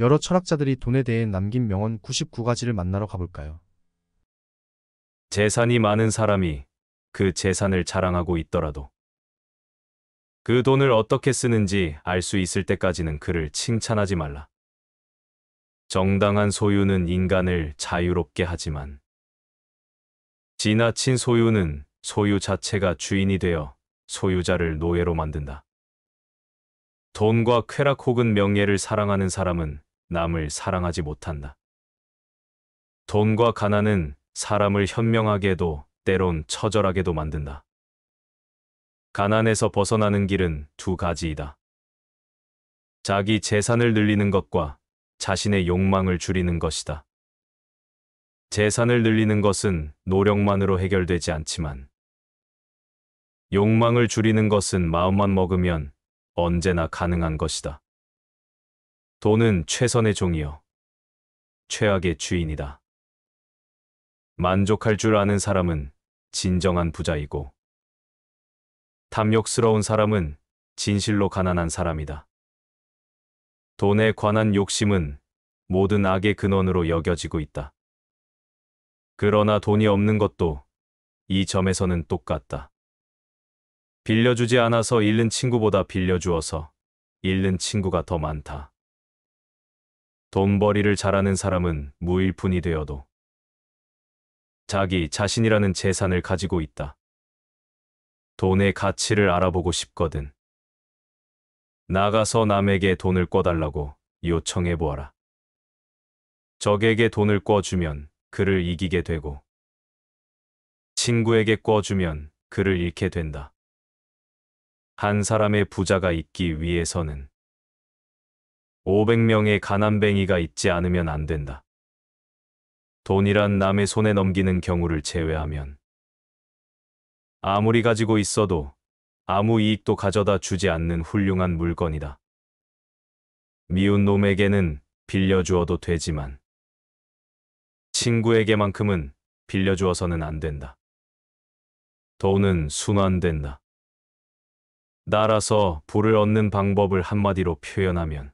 여러 철학자들이 돈에 대해 남긴 명언 99가지를 만나러 가볼까요? 재산이 많은 사람이 그 재산을 자랑하고 있더라도 그 돈을 어떻게 쓰는지 알 수 있을 때까지는 그를 칭찬하지 말라. 정당한 소유는 인간을 자유롭게 하지만 지나친 소유는 소유 자체가 주인이 되어 소유자를 노예로 만든다. 돈과 쾌락 혹은 명예를 사랑하는 사람은 남을 사랑하지 못한다. 돈과 가난은 사람을 현명하게도 때론 처절하게도 만든다. 가난에서 벗어나는 길은 두 가지이다. 자기 재산을 늘리는 것과 자신의 욕망을 줄이는 것이다. 재산을 늘리는 것은 노력만으로 해결되지 않지만 욕망을 줄이는 것은 마음만 먹으면 언제나 가능한 것이다. 돈은 최선의 종이요 최악의 주인이다. 만족할 줄 아는 사람은 진정한 부자이고 탐욕스러운 사람은 진실로 가난한 사람이다. 돈에 관한 욕심은 모든 악의 근원으로 여겨지고 있다. 그러나 돈이 없는 것도 이 점에서는 똑같다. 빌려주지 않아서 잃는 친구보다 빌려주어서 잃는 친구가 더 많다. 돈벌이를 잘하는 사람은 무일푼이 되어도 자기 자신이라는 재산을 가지고 있다. 돈의 가치를 알아보고 싶거든. 나가서 남에게 돈을 꿔달라고 요청해 보아라. 적에게 돈을 꿔주면 그를 이기게 되고 친구에게 꿔주면 그를 잃게 된다. 한 사람의 부자가 있기 위해서는 500명의 가난뱅이가 있지 않으면 안 된다. 돈이란 남의 손에 넘기는 경우를 제외하면 아무리 가지고 있어도 아무 이익도 가져다 주지 않는 훌륭한 물건이다. 미운 놈에게는 빌려주어도 되지만 친구에게만큼은 빌려주어서는 안 된다. 돈은 순환된다. 날아서 부를 얻는 방법을 한마디로 표현하면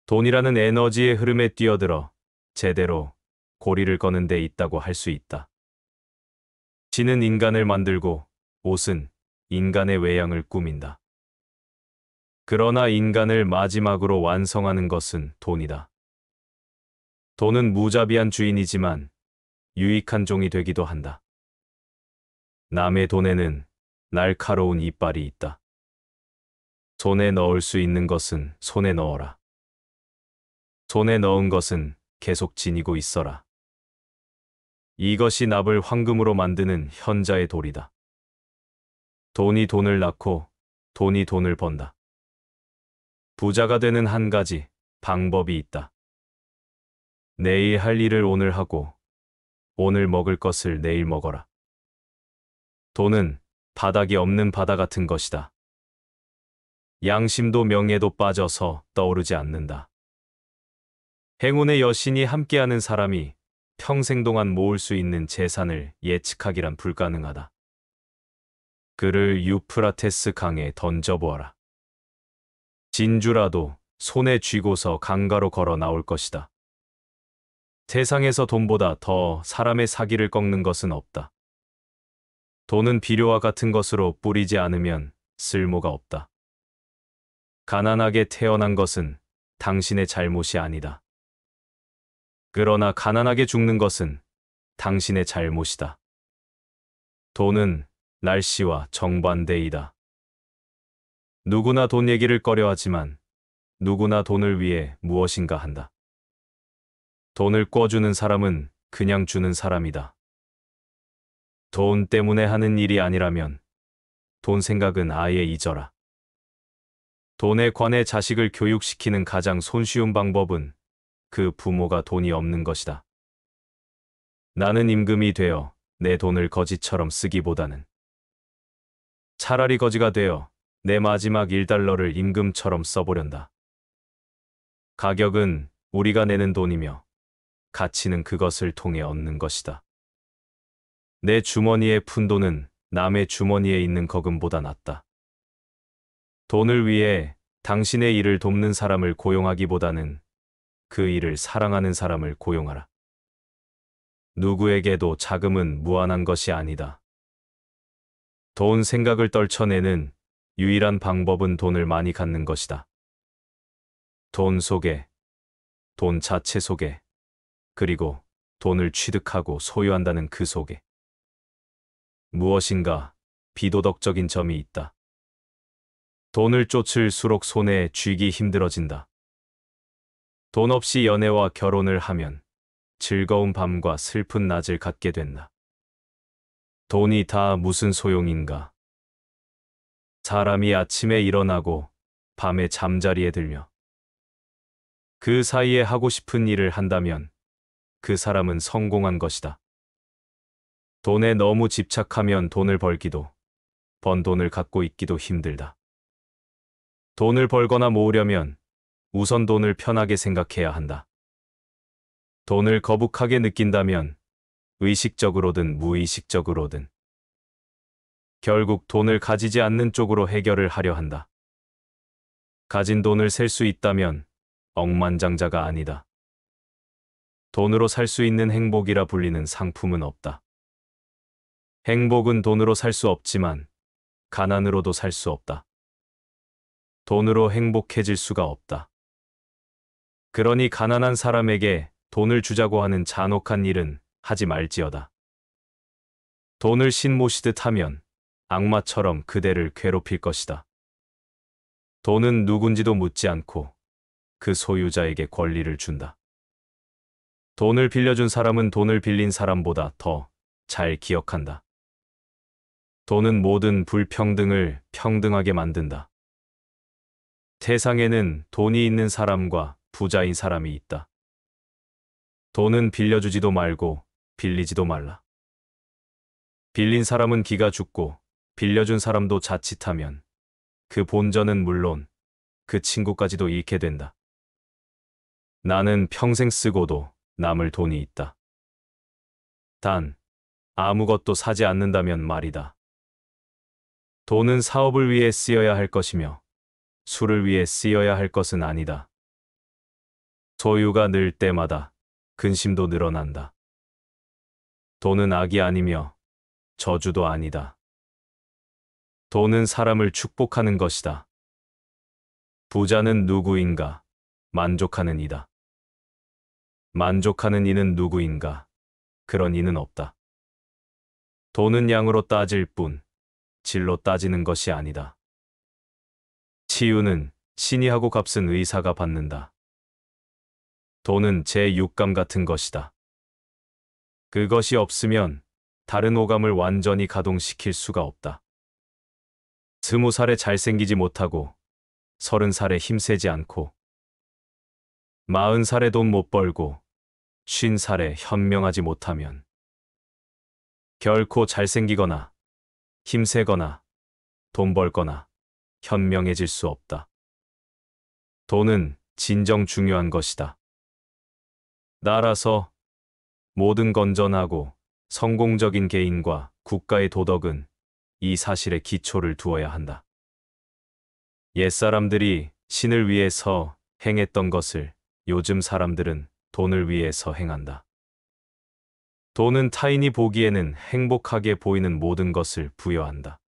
돈이라는 에너지의 흐름에 뛰어들어 제대로 고리를 거는 데 있다고 할 수 있다. 지는 인간을 만들고 옷은 인간의 외양을 꾸민다. 그러나 인간을 마지막으로 완성하는 것은 돈이다. 돈은 무자비한 주인이지만 유익한 종이 되기도 한다. 남의 돈에는 날카로운 이빨이 있다. 손에 넣을 수 있는 것은 손에 넣어라. 손에 넣은 것은 계속 지니고 있어라. 이것이 납을 황금으로 만드는 현자의 도리다. 돈이 돈을 낳고 돈이 돈을 번다. 부자가 되는 한 가지 방법이 있다. 내일 할 일을 오늘 하고 오늘 먹을 것을 내일 먹어라. 돈은 바닥이 없는 바다 같은 것이다. 양심도 명예도 빠져서 떠오르지 않는다. 행운의 여신이 함께하는 사람이 평생 동안 모을 수 있는 재산을 예측하기란 불가능하다. 그를 유프라테스 강에 던져보아라. 진주라도 손에 쥐고서 강가로 걸어 나올 것이다. 세상에서 돈보다 더 사람의 사기를 꺾는 것은 없다. 돈은 비료와 같은 것으로 뿌리지 않으면 쓸모가 없다. 가난하게 태어난 것은 당신의 잘못이 아니다. 그러나 가난하게 죽는 것은 당신의 잘못이다. 돈은 날씨와 정반대이다. 누구나 돈 얘기를 꺼려하지만 누구나 돈을 위해 무엇인가 한다. 돈을 꿔주는 사람은 그냥 주는 사람이다. 돈 때문에 하는 일이 아니라면 돈 생각은 아예 잊어라. 돈에 관해 자식을 교육시키는 가장 손쉬운 방법은 그 부모가 돈이 없는 것이다. 나는 임금이 되어 내 돈을 거지처럼 쓰기보다는 차라리 거지가 되어 내 마지막 1달러를 임금처럼 써보련다. 가격은 우리가 내는 돈이며 가치는 그것을 통해 얻는 것이다. 내 주머니에 푼돈은 남의 주머니에 있는 거금보다 낫다. 돈을 위해 당신의 일을 돕는 사람을 고용하기보다는 그 일을 사랑하는 사람을 고용하라. 누구에게도 자금은 무한한 것이 아니다. 돈 생각을 떨쳐내는 유일한 방법은 돈을 많이 갖는 것이다. 돈 속에, 돈 자체 속에, 그리고 돈을 취득하고 소유한다는 그 속에 무엇인가 비도덕적인 점이 있다. 돈을 쫓을수록 손에 쥐기 힘들어진다. 돈 없이 연애와 결혼을 하면 즐거운 밤과 슬픈 낮을 갖게 된다. 돈이 다 무슨 소용인가? 사람이 아침에 일어나고 밤에 잠자리에 들며 그 사이에 하고 싶은 일을 한다면 그 사람은 성공한 것이다. 돈에 너무 집착하면 돈을 벌기도, 번 돈을 갖고 있기도 힘들다. 돈을 벌거나 모으려면 우선 돈을 편하게 생각해야 한다. 돈을 거북하게 느낀다면 의식적으로든 무의식적으로든 결국 돈을 가지지 않는 쪽으로 해결을 하려 한다. 가진 돈을 셀 수 있다면 억만장자가 아니다. 돈으로 살 수 있는 행복이라 불리는 상품은 없다. 행복은 돈으로 살 수 없지만 가난으로도 살 수 없다. 돈으로 행복해질 수가 없다. 그러니 가난한 사람에게 돈을 주자고 하는 잔혹한 일은 하지 말지어다. 돈을 신 모시듯 하면 악마처럼 그대를 괴롭힐 것이다. 돈은 누군지도 묻지 않고 그 소유자에게 권리를 준다. 돈을 빌려준 사람은 돈을 빌린 사람보다 더 잘 기억한다. 돈은 모든 불평등을 평등하게 만든다. 세상에는 돈이 있는 사람과 부자인 사람이 있다. 돈은 빌려주지도 말고 빌리지도 말라. 빌린 사람은 기가 죽고 빌려준 사람도 자칫하면 그 본전은 물론 그 친구까지도 잃게 된다. 나는 평생 쓰고도 남을 돈이 있다. 단, 아무것도 사지 않는다면 말이다. 돈은 사업을 위해 쓰여야 할 것이며 술을 위해 쓰여야 할 것은 아니다. 소유가 늘 때마다 근심도 늘어난다. 돈은 악이 아니며 저주도 아니다. 돈은 사람을 축복하는 것이다. 부자는 누구인가? 만족하는 이다. 만족하는 이는 누구인가? 그런 이는 없다. 돈은 양으로 따질 뿐 질로 따지는 것이 아니다. 치유는 신이 하고 값은 의사가 받는다. 돈은 제6감 같은 것이다. 그것이 없으면 다른 오감을 완전히 가동시킬 수가 없다. 20살에 잘생기지 못하고 30살에 힘세지 않고 40살에 돈 못 벌고 50살에 현명하지 못하면 결코 잘생기거나 힘세거나 돈 벌거나 현명해질 수 없다. 돈은 진정 중요한 것이다. 나라서 모든 건전하고 성공적인 개인과 국가의 도덕은 이 사실에 기초를 두어야 한다. 옛사람들이 신을 위해서 행했던 것을 요즘 사람들은 돈을 위해서 행한다. 돈은 타인이 보기에는 행복하게 보이는 모든 것을 부여한다.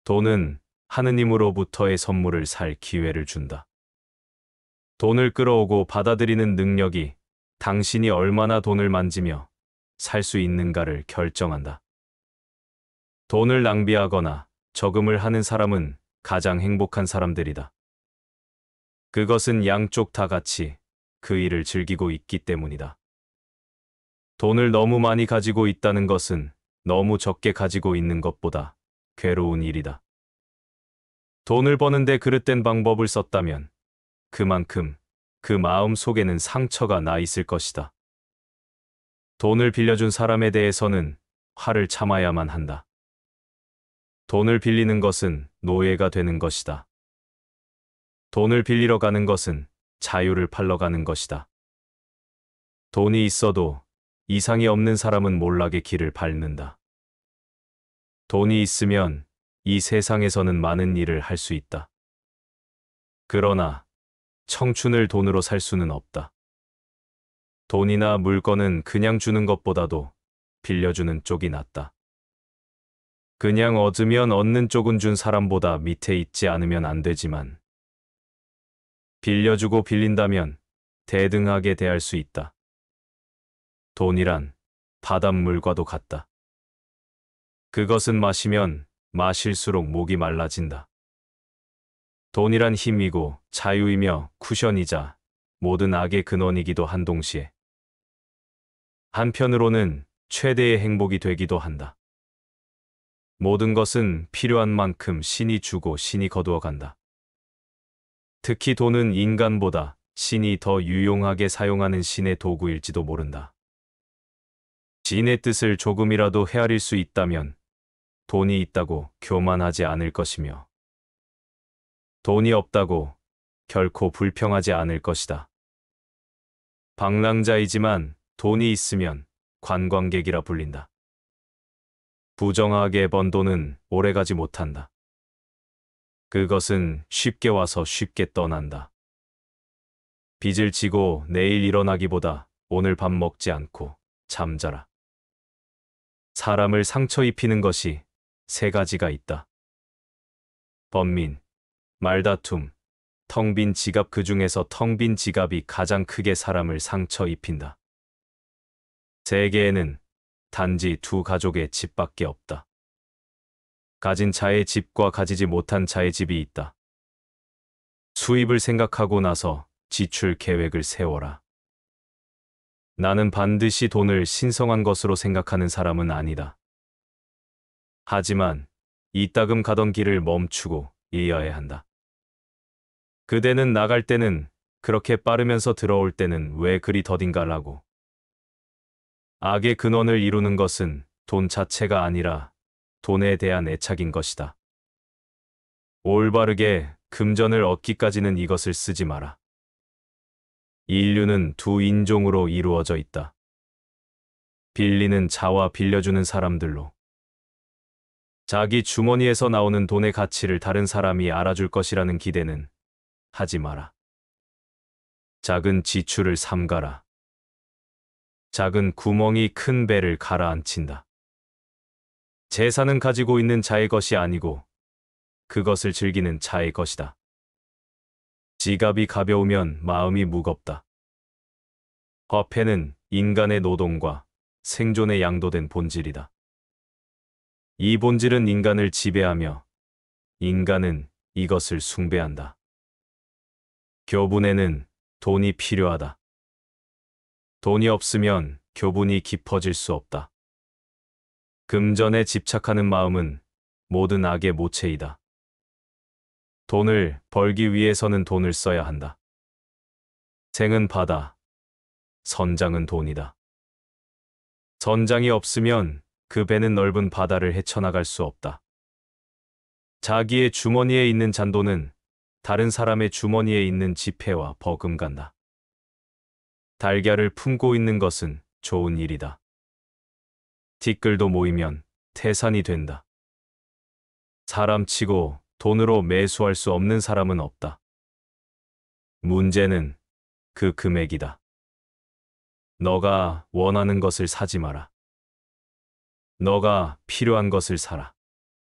돈은 하느님으로부터의 선물을 살 기회를 준다. 돈을 끌어오고 받아들이는 능력이 당신이 얼마나 돈을 만지며 살 수 있는가를 결정한다. 돈을 낭비하거나 저금을 하는 사람은 가장 행복한 사람들이다. 그것은 양쪽 다 같이 그 일을 즐기고 있기 때문이다. 돈을 너무 많이 가지고 있다는 것은 너무 적게 가지고 있는 것보다 괴로운 일이다. 돈을 버는데 그릇된 방법을 썼다면 그만큼 그 마음 속에는 상처가 나 있을 것이다. 돈을 빌려준 사람에 대해서는 화를 참아야만 한다. 돈을 빌리는 것은 노예가 되는 것이다. 돈을 빌리러 가는 것은 자유를 팔러 가는 것이다. 돈이 있어도 이상이 없는 사람은 몰락의 길을 밟는다. 돈이 있으면 이 세상에서는 많은 일을 할 수 있다. 그러나 청춘을 돈으로 살 수는 없다. 돈이나 물건은 그냥 주는 것보다도 빌려주는 쪽이 낫다. 그냥 얻으면 얻는 쪽은 준 사람보다 밑에 있지 않으면 안 되지만, 빌려주고 빌린다면 대등하게 대할 수 있다. 돈이란 바닷물과도 같다. 그것은 마시면 마실수록 목이 말라진다. 돈이란 힘이고 자유이며 쿠션이자 모든 악의 근원이기도 한 동시에 한편으로는 최대의 행복이 되기도 한다. 모든 것은 필요한 만큼 신이 주고 신이 거두어 간다. 특히 돈은 인간보다 신이 더 유용하게 사용하는 신의 도구일지도 모른다. 신의 뜻을 조금이라도 헤아릴 수 있다면 돈이 있다고 교만하지 않을 것이며, 돈이 없다고 결코 불평하지 않을 것이다. 방랑자이지만 돈이 있으면 관광객이라 불린다. 부정하게 번 돈은 오래가지 못한다. 그것은 쉽게 와서 쉽게 떠난다. 빚을 지고 내일 일어나기보다 오늘 밥 먹지 않고 잠자라. 사람을 상처 입히는 것이 세 가지가 있다. 번민, 말다툼, 텅 빈 지갑. 그 중에서 텅 빈 지갑이 가장 크게 사람을 상처 입힌다. 세계에는 단지 두 가족의 집밖에 없다. 가진 자의 집과 가지지 못한 자의 집이 있다. 수입을 생각하고 나서 지출 계획을 세워라. 나는 반드시 돈을 신성한 것으로 생각하는 사람은 아니다. 하지만 이따금 가던 길을 멈추고 이어야 한다. 그대는 나갈 때는 그렇게 빠르면서 들어올 때는 왜 그리 더딘가라고. 악의 근원을 이루는 것은 돈 자체가 아니라 돈에 대한 애착인 것이다. 올바르게 금전을 얻기까지는 이것을 쓰지 마라. 인류는 두 인종으로 이루어져 있다. 빌리는 자와 빌려주는 사람들로. 자기 주머니에서 나오는 돈의 가치를 다른 사람이 알아줄 것이라는 기대는 하지 마라. 작은 지출을 삼가라. 작은 구멍이 큰 배를 가라앉힌다. 재산은 가지고 있는 자의 것이 아니고 그것을 즐기는 자의 것이다. 지갑이 가벼우면 마음이 무겁다. 화폐는 인간의 노동과 생존에 양도된 본질이다. 이 본질은 인간을 지배하며 인간은 이것을 숭배한다. 교분에는 돈이 필요하다. 돈이 없으면 교분이 깊어질 수 없다. 금전에 집착하는 마음은 모든 악의 모체이다. 돈을 벌기 위해서는 돈을 써야 한다. 생은 바다, 선장은 돈이다. 선장이 없으면 그 배는 넓은 바다를 헤쳐나갈 수 없다. 자기의 주머니에 있는 잔돈은 다른 사람의 주머니에 있는 지폐와 버금간다. 달걀을 품고 있는 것은 좋은 일이다. 티끌도 모이면 태산이 된다. 사람치고 돈으로 매수할 수 없는 사람은 없다. 문제는 그 금액이다. 너가 원하는 것을 사지 마라. 너가 필요한 것을 사라.